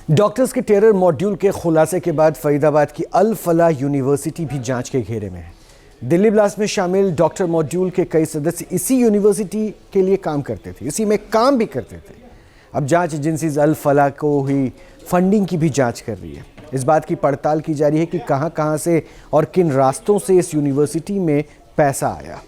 Doctors के terror module के खुलासे के बाद फरीदाबाद की अल फलाह यूनिवर्सिटी भी जांच के घेरे में है। दिल्ली ब्लास्ट में शामिल डॉक्टर मॉड्यूल के कई सदस्य इसी यूनिवर्सिटी के लिए काम करते थे, इसी में काम भी करते थे। अब जांच एजेंसीज अल फलाह को हुई फंडिंग की भी जांच कर रही है। इस बात की पड़ताल की जा रही है कि कहां से और किन रास्तों से इस यूनिवर्सिटी में पैसा आया।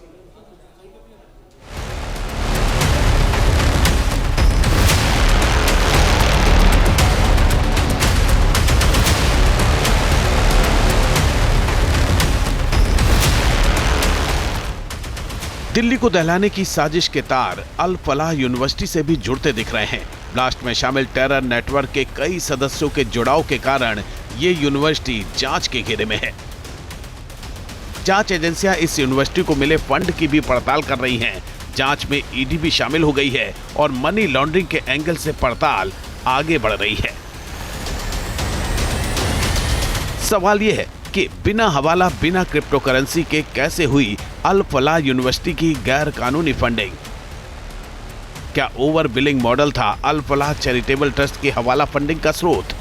दिल्ली को दहलाने की साजिश के तार अल फलाह यूनिवर्सिटी से भी जुड़ते दिख रहे हैं। ब्लास्ट में शामिल टेरर नेटवर्क के कई सदस्यों के जुड़ाव के कारण ये यूनिवर्सिटी जांच के घेरे में है। जांच एजेंसियां इस यूनिवर्सिटी को मिले फंड की भी पड़ताल कर रही हैं। जांच में ईडी भी शामिल हो गई है और मनी लॉन्ड्रिंग के एंगल से पड़ताल आगे बढ़ रही है। सवाल यह है कि बिना हवाला, बिना क्रिप्टो करेंसी के कैसे हुई अल फलाह यूनिवर्सिटी की गैर कानूनी फंडिंग? क्या ओवर बिलिंग मॉडल था अल फलाह चैरिटेबल ट्रस्ट की हवाला फंडिंग का स्रोत?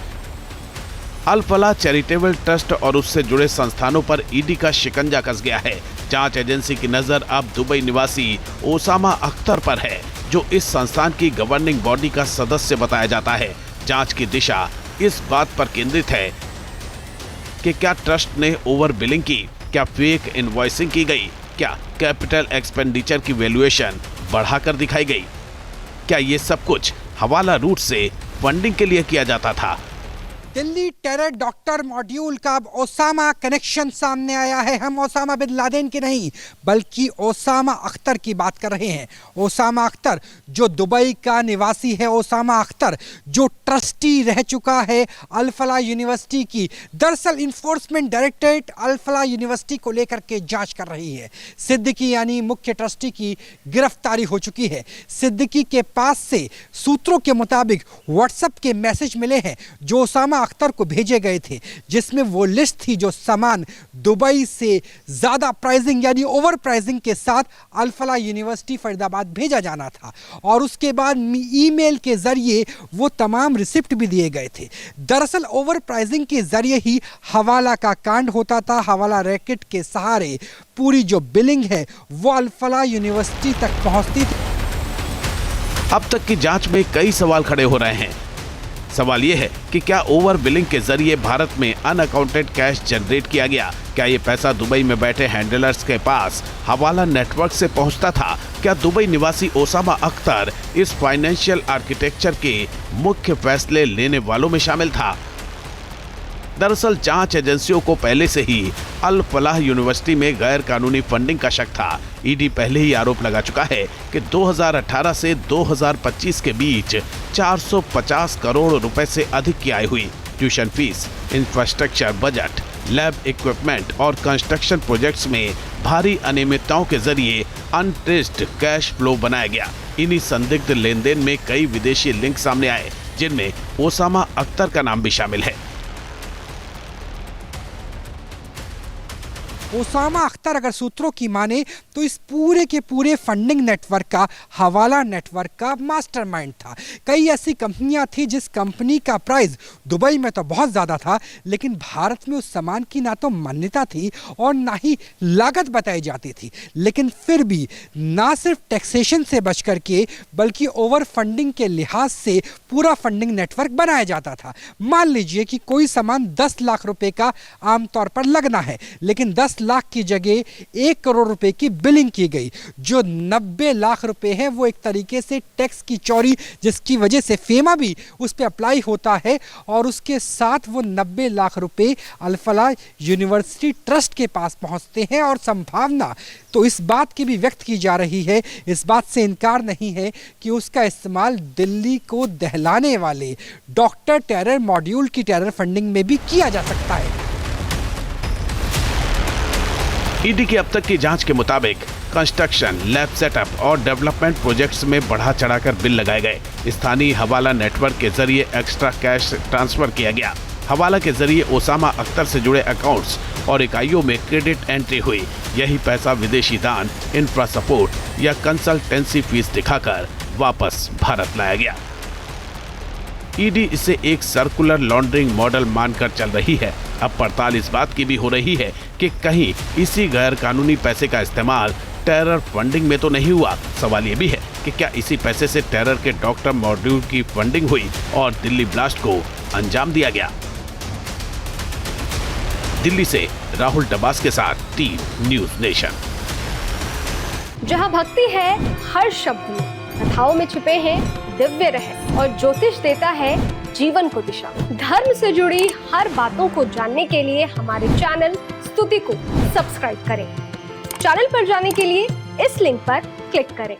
अल फलाह चैरिटेबल ट्रस्ट और उससे जुड़े संस्थानों पर ईडी का शिकंजा कस गया है। जांच एजेंसी की नजर अब दुबई निवासी ओसामा अख्तर पर है, जो इस संस्थान की गवर्निंग बॉडी का सदस्य बताया जाता है। जांच की दिशा इस बात पर केंद्रित है कि क्या ट्रस्ट ने ओवर बिलिंग की, क्या फेक इनवॉइसिंग की गई, क्या कैपिटल एक्सपेंडिचर की वैल्यूएशन बढ़ाकर दिखाई गई, क्या ये सब कुछ हवाला रूट से फंडिंग के लिए किया जाता था? दिल्ली टेरर डॉक्टर मॉड्यूल का अब ओसामा कनेक्शन सामने आया है। हम ओसामा बिन लादेन के नहीं बल्कि ओसामा अख्तर की बात कर रहे हैं। ओसामा अख्तर जो दुबई का निवासी है, ओसामा अख्तर जो ट्रस्टी रह चुका है अल फलाह यूनिवर्सिटी की। दरअसल इन्फोर्समेंट डायरेक्टरेट अल फलाह यूनिवर्सिटी को लेकर के जांच कर रही है। सिद्दीकी यानी मुख्य ट्रस्टी की गिरफ्तारी हो चुकी है। सिद्दीकी के पास से सूत्रों के मुताबिक व्हाट्सएप के मैसेज मिले हैं जो ओसामा अख्तर को भेजे गए थे, जिसमें वो लिस्ट थी जो सामान दुबई से ज्यादा प्राइसिंग यानी ओवर प्राइसिंग के साथ अल फलाह यूनिवर्सिटी फरीदाबाद भेजा जाना था, और उसके बाद ईमेल के जरिए वो तमाम रिसिप्ट भी दिए गए थे। दरअसल ओवर प्राइसिंग के जरिए ही हवाला का कांड होता था। हवाला रैकेट के सहारे पूरी जो बिलिंग है वो अल फलाह यूनिवर्सिटी तक पहुंचती थी। अब तक की जांच में कई सवाल खड़े हो रहे हैं। सवाल यह है कि क्या ओवर बिलिंग के जरिए भारत में अनअकाउंटेड कैश जनरेट किया गया? क्या ये पैसा दुबई में बैठे हैंडलर्स के पास हवाला नेटवर्क से पहुंचता था? क्या दुबई निवासी ओसामा अख्तर इस फाइनेंशियल आर्किटेक्चर के मुख्य फैसले लेने वालों में शामिल था? दरअसल जांच एजेंसियों को पहले से ही अल फलाह यूनिवर्सिटी में गैर कानूनी फंडिंग का शक था। ईडी पहले ही आरोप लगा चुका है कि 2018 से 2025 के बीच 450 करोड़ रुपए से अधिक की आय हुई। Tuition fees, infrastructure budget, lab equipment और कंस्ट्रक्शन प्रोजेक्ट्स में भारी अनियमितताओं के जरिए अनट्रेस्ड कैश फ्लो बनाया गया। इन्हीं संदिग्ध लेन देन में कई विदेशी लिंक सामने आए, जिनमें ओसामा अख्तर का नाम भी शामिल है। ओसामा अख्तर अगर सूत्रों की माने तो इस पूरे के पूरे फंडिंग नेटवर्क का, हवाला नेटवर्क का मास्टरमाइंड था। कई ऐसी कंपनियां थी जिस कंपनी का प्राइस दुबई में तो बहुत ज़्यादा था, लेकिन भारत में उस सामान की ना तो मान्यता थी और ना ही लागत बताई जाती थी, लेकिन फिर भी ना सिर्फ टैक्सेशन से बच करके बल्कि ओवर फंडिंग के लिहाज से पूरा फंडिंग नेटवर्क बनाया जाता था। मान लीजिए कि कोई सामान 10 लाख रुपए का आमतौर पर लगना है, लेकिन 10 लाख की जगह 1 करोड़ रुपए की बिलिंग की गई। जो 90 लाख रुपए है वो एक तरीके से टैक्स की चोरी, जिसकी वजह से फेमा भी उस पर अप्लाई होता है, और उसके साथ वो 90 लाख रुपए अल फलाह यूनिवर्सिटी ट्रस्ट के पास पहुंचते हैं। और संभावना तो इस बात की भी व्यक्त की जा रही है, इस बात से इनकार नहीं है कि उसका इस्तेमाल दिल्ली को दहलाने वाले डॉक्टर टेरर मॉड्यूल की टेरर फंडिंग में भी किया जा सकता है। ईडी की अब तक की जांच के मुताबिक कंस्ट्रक्शन, लैब सेटअप और डेवलपमेंट प्रोजेक्ट्स में बढ़ा चढ़ाकर बिल लगाए गए। स्थानीय हवाला नेटवर्क के जरिए एक्स्ट्रा कैश ट्रांसफर किया गया। हवाला के जरिए ओसामा अख्तर से जुड़े अकाउंट्स और इकाइयों में क्रेडिट एंट्री हुई। यही पैसा विदेशी दान, इंफ्रा सपोर्ट या कंसल्टेंसी फीस दिखाकर वापस भारत लाया गया। ईडी इसे एक सर्कुलर लॉन्ड्रिंग मॉडल मानकर चल रही है। अब पड़ताल इस बात की भी हो रही है कि कहीं इसी गैर कानूनी पैसे का इस्तेमाल टेरर फंडिंग में तो नहीं हुआ। सवाल ये भी है कि क्या इसी पैसे से टेरर के डॉक्टर मॉड्यूल की फंडिंग हुई और दिल्ली ब्लास्ट को अंजाम दिया गया। दिल्ली से राहुल डबास के साथ टीम न्यूज़ नेशन। जहां भक्ति है हर शब्द में, कथाओं में छुपे हैं दिव्य रहस्य और ज्योतिष देता है जीवन को दिशा। धर्म से जुड़ी हर बातों को जानने के लिए हमारे चैनल स्तुति को सब्सक्राइब करें। चैनल पर जाने के लिए इस लिंक पर क्लिक करें।